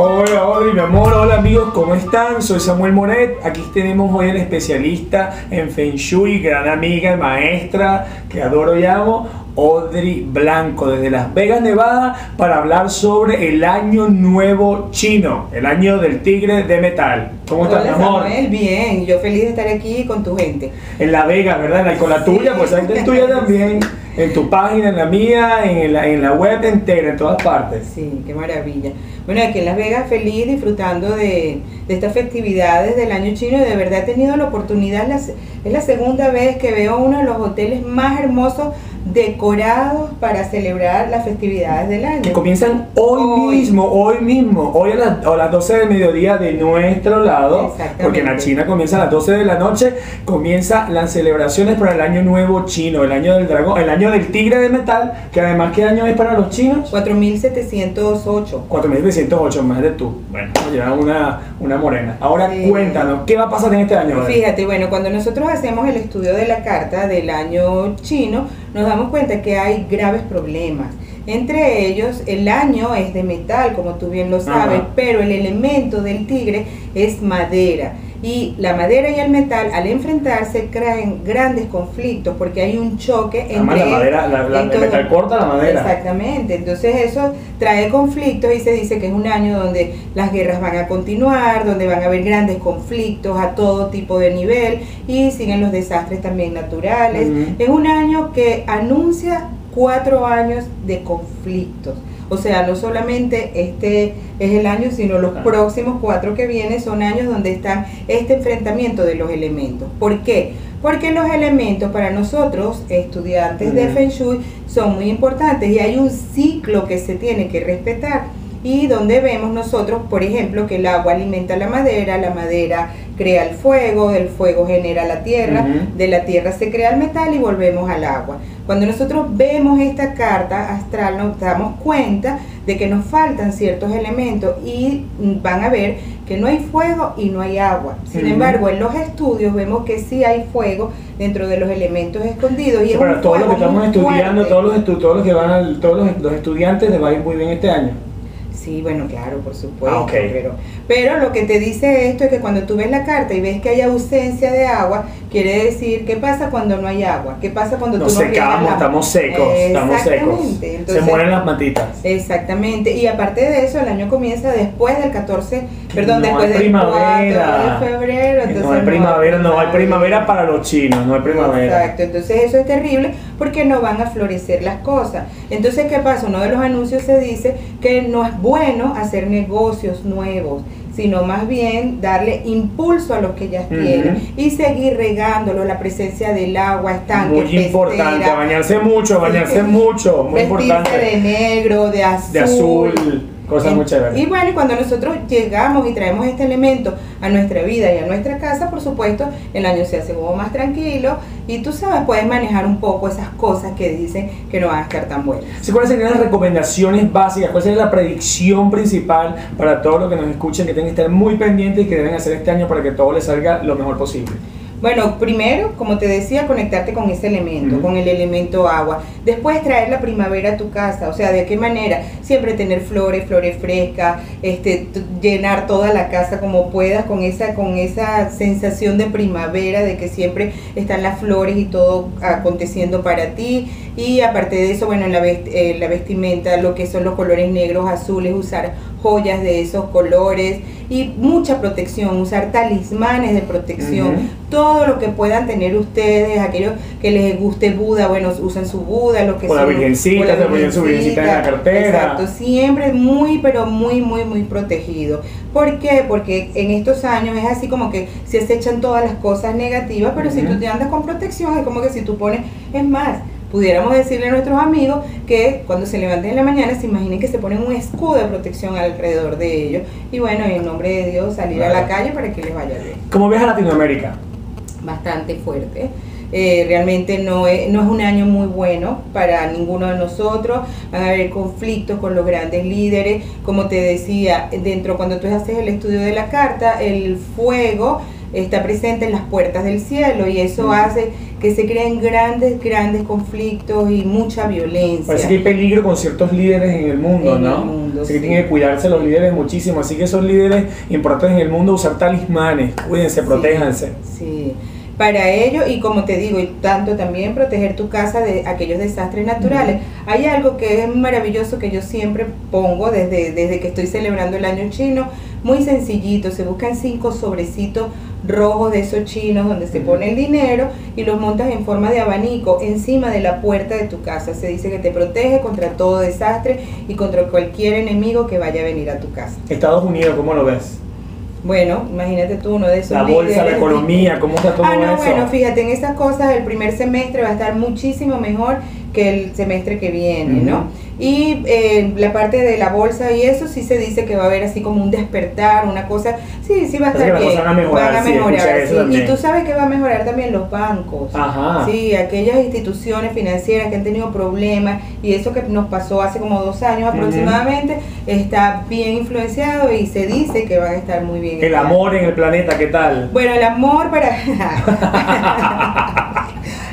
Hola, hola, mi amor, hola amigos, ¿cómo están? Soy Samuel Moret, aquí tenemos hoy al especialista en Feng Shui, gran amiga, maestra, que adoro y amo, Audrey Blanco, desde Las Vegas, Nevada, para hablar sobre el Año Nuevo Chino, el Año del Tigre de Metal. ¿Cómo estás, mi amor? Samuel, bien, yo feliz de estar aquí con tu gente. En La Vega, ¿verdad? Con la tuya, pues ahí es tuya también. En tu página, en la mía, en la web entera, en todas partes. Sí, qué maravilla. Bueno, aquí en Las Vegas feliz disfrutando de estas festividades del año chino. De verdad he tenido la oportunidad, es la segunda vez que veo uno de los hoteles más hermosos decorados para celebrar las festividades del año. Que comienzan hoy mismo, hoy a las 12 del mediodía de nuestro lado, porque en la China comienza a las 12 de la noche, comienzan las celebraciones para el Año Nuevo Chino, el Año del Dragón, el Año del Tigre de Metal, que además, ¿qué año es para los chinos? 4708. 4708, más de tú. Bueno, ya una morena. Ahora sí. Cuéntanos, ¿qué va a pasar en este año? Fíjate, bueno, cuando nosotros hacemos el estudio de la carta del año chino, nos damos cuenta que hay graves problemas. Entre ellos, el año es de metal, como tú bien lo sabes, pero el elemento del tigre es madera. Y la madera y el metal, al enfrentarse, crean grandes conflictos porque hay un choque entre... el metal corta la madera. Exactamente. Entonces eso trae conflictos y se dice que es un año donde las guerras van a continuar, donde van a haber grandes conflictos a todo tipo de nivel y siguen los desastres también naturales. Es un año que anuncia 4 años de conflictos. O sea, no solamente este es el año, sino los próximos 4 que vienen son años donde están este enfrentamiento de los elementos. ¿Por qué? Porque los elementos para nosotros, estudiantes de Feng Shui, son muy importantes y hay un ciclo que se tiene que respetar. Y donde vemos nosotros, por ejemplo, que el agua alimenta la madera crea el fuego genera la tierra, de la tierra se crea el metal y volvemos al agua. Cuando nosotros vemos esta carta astral nos damos cuenta de que nos faltan ciertos elementos y van a ver que no hay fuego y no hay agua. Sin embargo, en los estudios vemos que sí hay fuego dentro de los elementos escondidos. Y para todos los que estamos estudiando, todos los estudiantes les va a ir muy bien este año. Sí, bueno, claro, por supuesto, pero lo que te dice esto es que cuando tú ves la carta y ves que hay ausencia de agua, quiere decir, ¿qué pasa cuando no hay agua? ¿Qué pasa cuando nos secamos, estamos secos, Entonces, se mueren las matitas. Exactamente, y aparte de eso, el año comienza después del 14, perdón, después del 4 de febrero. Entonces no hay primavera para los chinos, no hay primavera. Exacto, entonces eso es terrible porque no van a florecer las cosas. Entonces, ¿qué pasa? Uno de los anuncios se dice que no es bueno hacer negocios nuevos, sino más bien darle impulso a los que ya tienen y seguir regándolo. La presencia del agua estanque, muy importante, bañarse mucho, muy importante. De negro, de azul. Cosas muy chéveres. Y bueno, y cuando nosotros llegamos y traemos este elemento a nuestra vida y a nuestra casa, por supuesto, el año se hace como más tranquilo y tú sabes, puedes manejar un poco esas cosas que dicen que no van a estar tan buenas. ¿Cuáles serían las recomendaciones básicas? ¿Cuál sería la predicción principal para todos los que nos escuchen, que tienen que estar muy pendientes y que deben hacer este año para que todo les salga lo mejor posible? Bueno, primero, como te decía, conectarte con ese elemento, con el elemento agua. Después traer la primavera a tu casa, o sea, ¿de qué manera? Siempre tener flores frescas, llenar toda la casa como puedas con esa sensación de primavera, de que siempre están las flores y todo aconteciendo para ti. Y aparte de eso, bueno, en la vestimenta, lo que son los colores negros, azules, usar joyas de esos colores y mucha protección, usar talismanes de protección, todo lo que puedan tener ustedes, aquellos que les guste Buda, bueno, usen su Buda, los que son la virgencita, su virgencita en la cartera. Exacto, siempre muy, pero muy protegido. ¿Por qué? Porque en estos años es así como que se acechan todas las cosas negativas, pero si tú te andas con protección, es como que si tú pones, es más, pudiéramos decirle a nuestros amigos que cuando se levanten en la mañana se imaginen que se ponen un escudo de protección alrededor de ellos y bueno, en nombre de Dios salir a la calle para que les vaya bien. ¿Cómo ves a Latinoamérica? Bastante fuerte. realmente no es un año muy bueno para ninguno de nosotros. Van a haber conflictos con los grandes líderes. Como te decía, cuando tú haces el estudio de la carta, el fuego está presente en las puertas del cielo y eso hace que se creen grandes conflictos y mucha violencia. Parece que hay peligro con ciertos líderes en el mundo, ¿no? Así que tienen que cuidarse los líderes muchísimo. Así que esos líderes importantes en el mundo, usar talismanes, cuídense, protéjanse. Sí. Para ello, y como te digo, y tanto también proteger tu casa de aquellos desastres naturales. Hay algo que es maravilloso que yo siempre pongo desde que estoy celebrando el año chino, muy sencillito. Se buscan 5 sobrecitos rojos de esos chinos donde se pone el dinero y los montas en forma de abanico encima de la puerta de tu casa. Se dice que te protege contra todo desastre y contra cualquier enemigo que vaya a venir a tu casa. Estados Unidos, ¿cómo lo ves? Bueno, imagínate tú, uno de esos la bolsa, la economía, ¿cómo está todo eso? Bueno, fíjate, en esas cosas el primer semestre va a estar muchísimo mejor que el semestre que viene, ¿no? Y la parte de la bolsa y eso sí se dice que va a haber así como un despertar, una cosa, sí va a estar bien, van a mejorar, sí. Y tú sabes que va a mejorar también los bancos, sí, aquellas instituciones financieras que han tenido problemas y eso que nos pasó hace como 2 años aproximadamente, está bien influenciado y se dice que van a estar muy bien. El amor en el planeta, ¿qué tal? Bueno, el amor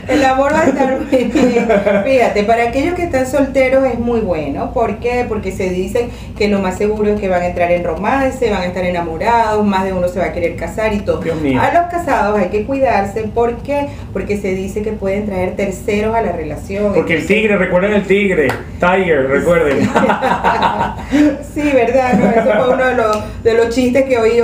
el amor va a estar muy bien. Fíjate, para aquellos que están solteros es muy bueno. ¿Por qué? Porque se dice que lo más seguro es que van a entrar en romance, van a estar enamorados, más de uno se va a querer casar y todo. Dios mío. A los casados hay que cuidarse. ¿Por qué? Porque se dice que pueden traer terceros a la relación. Porque el tigre, recuerden el tigre, Tiger, recuerden. Sí, ¿verdad? ¿No? Eso fue uno de los chistes que oí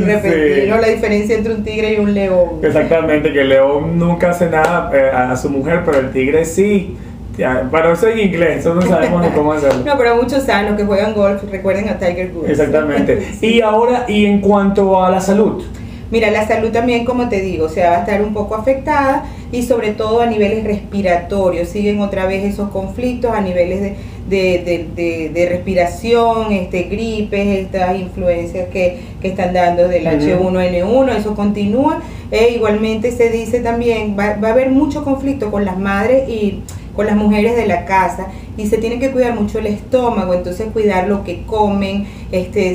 repetir, ¿no? La diferencia entre un tigre y un león. Exactamente, que el león nunca hace nada a su mujer, pero el tigre sí. Pero eso en inglés, eso no sabemos ni cómo hacerlo. No, pero muchos saben los que juegan golf, recuerden a Tiger Woods. Exactamente. Sí. Y en cuanto a la salud. Mira, la salud también, como te digo, o sea, va a estar un poco afectada y sobre todo a niveles respiratorios. Siguen otra vez esos conflictos a niveles de respiración, gripes, estas influencias que están dando del H1N1, eso continúa. Igualmente se dice también, va a haber mucho conflicto con las madres y con las mujeres de la casa y se tiene que cuidar mucho el estómago, entonces cuidar lo que comen,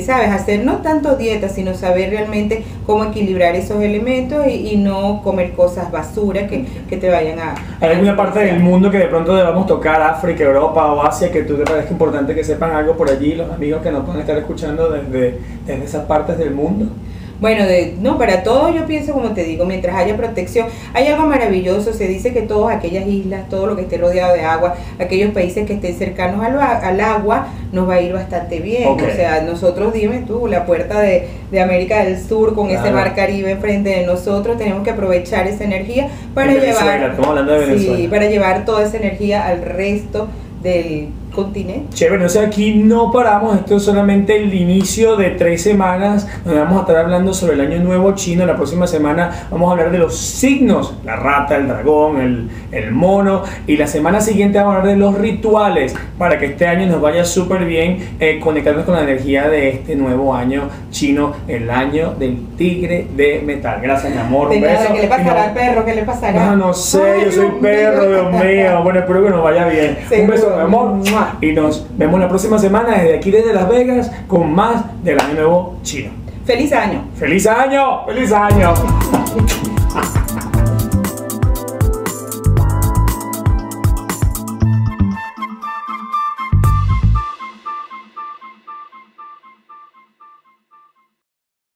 sabes, hacer no tanto dieta, sino saber realmente cómo equilibrar esos elementos y no comer cosas basura que te vayan a... ¿Hay alguna parte del mundo que de pronto debamos tocar, África, Europa o Asia, que tú te parezca importante que sepan algo por allí, los amigos que nos pueden estar escuchando desde esas partes del mundo? Bueno, no, para todo yo pienso, como te digo, mientras haya protección, hay algo maravilloso. Se dice que todas aquellas islas, todo lo que esté rodeado de agua, aquellos países que estén cercanos al agua, nos va a ir bastante bien. O sea, nosotros, dime tú, la puerta de América del Sur con ese mar Caribe enfrente de nosotros, tenemos que aprovechar esa energía para estamos hablando de Venezuela. Sí, para llevar toda esa energía al resto del continente. Chévere, o sea, aquí no paramos, esto es solamente el inicio de 3 semanas donde vamos a estar hablando sobre el año nuevo chino. La próxima semana vamos a hablar de los signos, la rata, el dragón, el mono, y la semana siguiente vamos a hablar de los rituales para que este año nos vaya súper bien, conectarnos con la energía de este nuevo año chino, el año del tigre de metal. Gracias, mi amor. Un beso. ¿Qué le pasará al perro? ¿Qué le pasará? No sé, yo soy perro, Dios mío. Bueno, espero que nos vaya bien. Un beso, mi amor. Y nos vemos la próxima semana desde Las Vegas con más del año nuevo chino. ¡Feliz año! ¡Feliz año! ¡Feliz año!